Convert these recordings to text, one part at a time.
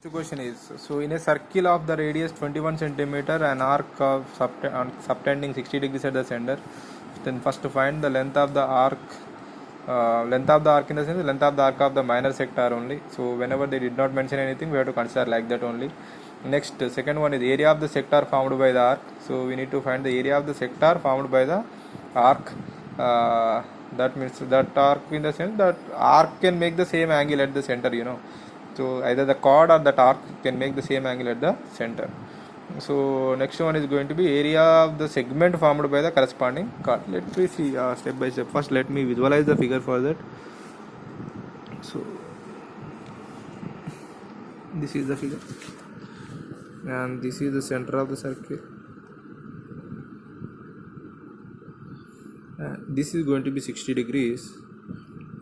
The question is, so in a circle of the radius 21 centimeter, an arc of subtending 60 degrees at the center, then first to find the length of the arc, length of the arc in the sense length of the arc of the minor sector only. So whenever they did not mention anything, we have to consider like that only. Next, second one is area of the sector formed by the arc. So we need to find the area of the sector formed by the arc. That means that arc in the sense that arc can make the same angle at the center. So either the chord or that arc can make the same angle at the center. So next one is going to be area of the segment formed by the corresponding chord. Let me see step by step. First let me visualize the figure for that. So this is the figure and this is the center of the circle. This is going to be 60 degrees.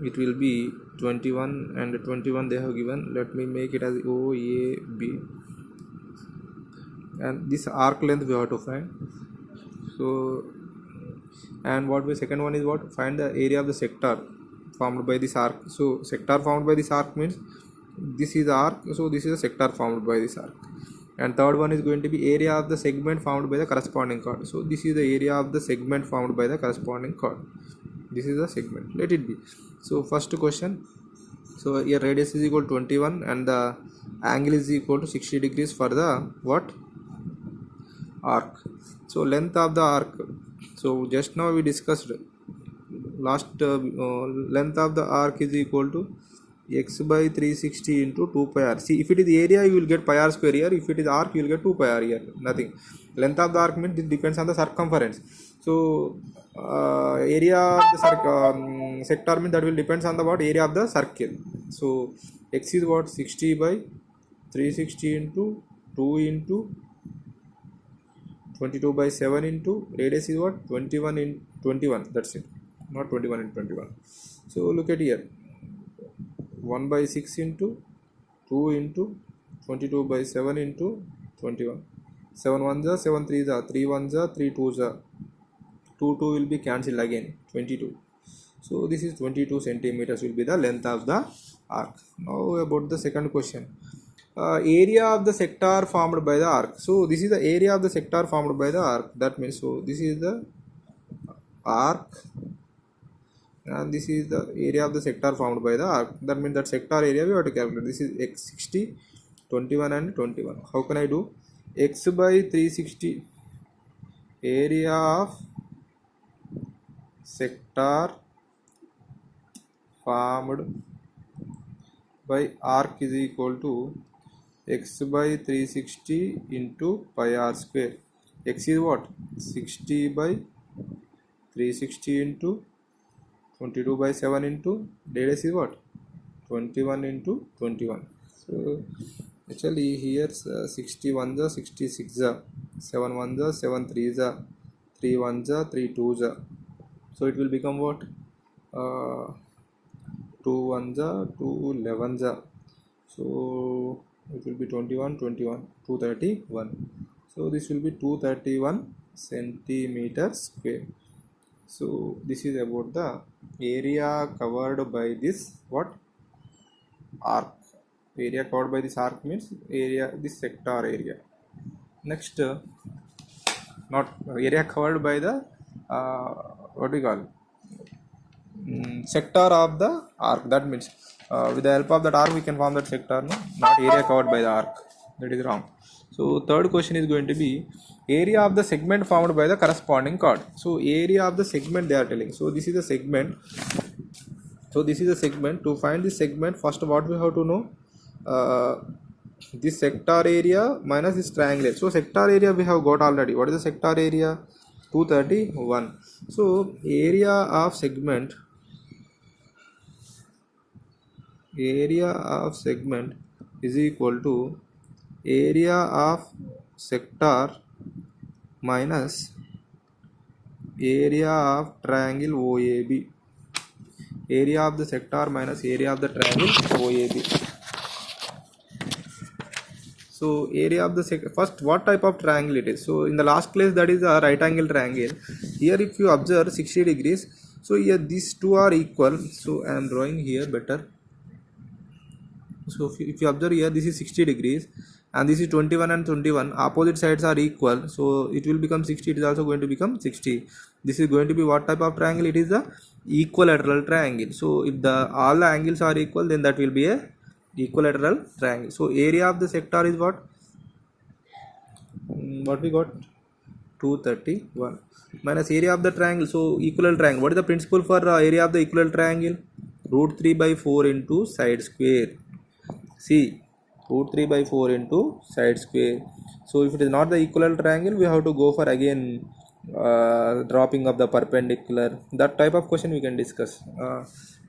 It will be 21 and 21 they have given. Let me make it as O, A, B, and this arc length we have to find. So, and what we second one is what? Find the area of the sector formed by this arc. So sector formed by this arc means this is the arc, so this is the sector formed by this arc. And third one is going to be area of the segment formed by the corresponding chord. So this is the area of the segment formed by the corresponding chord. This is the segment. Let it be. So first question. So here radius is equal to 21 and the angle is equal to 60 degrees for the what? Arc. So length of the arc. So just now we discussed last length of the arc is equal to x by 360 into 2 pi r. See, if it is area you will get pi r square here. If it is arc you will get 2 pi r here. Nothing. Length of the arc means it depends on the circumference. So area of the sector means that will depends on the what? Area of the circle. So x is what? 60 by 360 into 2 into 22 by 7 into radius is what? 21 in 21. That's it. Not 21 in 21. So look at here. 1 by 6 into 2 into 22 by 7 into 21. 7 1s are 7 3s are 3 1s are 3 2s are 2 2 will be cancelled again 22. So this is 22 centimeters will be the length of the arc. Now about the second question. Area of the sector formed by the arc. So this is the area of the sector formed by the arc. That means so this is the arc and this is the area of the sector formed by the arc. That means that sector area we have to calculate. This is x 60, 21 and 21. How can I do? X by 360 area of sector formed by arc is equal to x by 360 into pi r square. X is what? 60 by 360 into 22 by 7 into radius is what? 21 into 21. So actually here 61 is 66 is 7 1s are 7 3s is 3 1s are 3 2s are. So it will become what? 2 1s are 2 11s are. So it will be 21 21 231. So this will be 231 centimeters square. So this is about the area covered by this what? Arc. Area covered by this arc means area, this sector area. Next, not area covered by the what we call sector of the arc. That means with the help of that arc we can form that sector, no? Not area covered by the arc. That is wrong. So third question is going to be area of the segment formed by the corresponding chord. So area of the segment they are telling. So this is the segment. So this is the segment. To find this segment, first what we have to know? This sector area minus this triangle. So sector area we have got already. What is the sector area? 231. So area of segment is equal to area of sector minus area of triangle OAB. Area of the sector minus area of the triangle OAB. So area of the first what type of triangle it is? So in the last class that is a right angle triangle. Here if you observe 60 degrees. So here these two are equal. So I am drawing here better. So if you observe here, this is 60 degrees and this is 21 and 21, opposite sides are equal, so it will become 60, it is also going to become 60. This is going to be what type of triangle? It is the equilateral triangle. So if the all the angles are equal, then that will be a equilateral triangle. So area of the sector is what? What we got? 231 minus area of the triangle. So equilateral triangle, what is the principle for area of the equilateral triangle? Root 3 by 4 into side square. See, root 3 by 4 into side square. So if it is not the equilateral triangle, we have to go for again dropping of the perpendicular. That type of question we can discuss.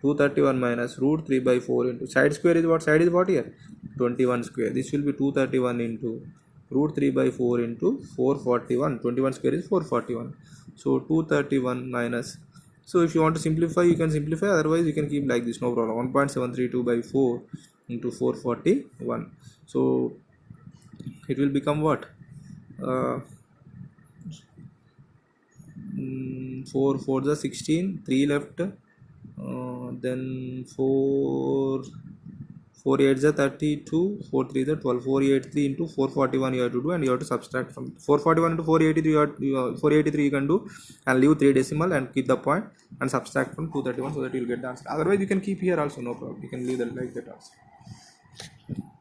231 minus root 3 by 4 into side square is what? Side is what here? 21 square. This will be 231 into root 3 by 4 into 441. 21 square is 441. So 231 minus. So if you want to simplify, you can simplify. Otherwise, you can keep like this. No problem. 1.732 by 4 into 441. So it will become what? 4 4 the 16, 3 left, then 4 4 8 the 32, 4 3 the 12, 483 into 441 you have to do, and you have to subtract from 441 into 483 483 you can do, and leave 3 decimal and keep the point and subtract from 231, so that you will get the answer. Otherwise you can keep here also, no problem, you can leave that like that also.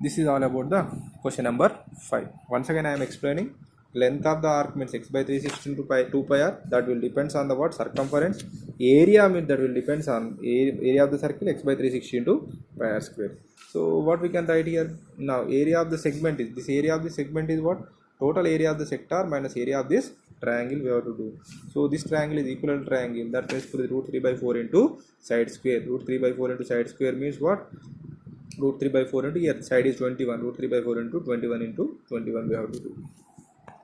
This is all about the question number 5. Once again I am explaining. Length of the arc means x by 360 into 2 pi r, that will depends on the what? Circumference. Area means that will depends on area of the circle, x by 360 into pi r square. So what we can write here now? Area of the segment is, this area of the segment is what? Total area of the sector minus area of this triangle we have to do. So this triangle is equilateral triangle, that means for the root 3 by 4 into side square. Root 3 by 4 into side square means what? Root 3 by 4 into, here side is 21, root 3 by 4 into 21 we have to do.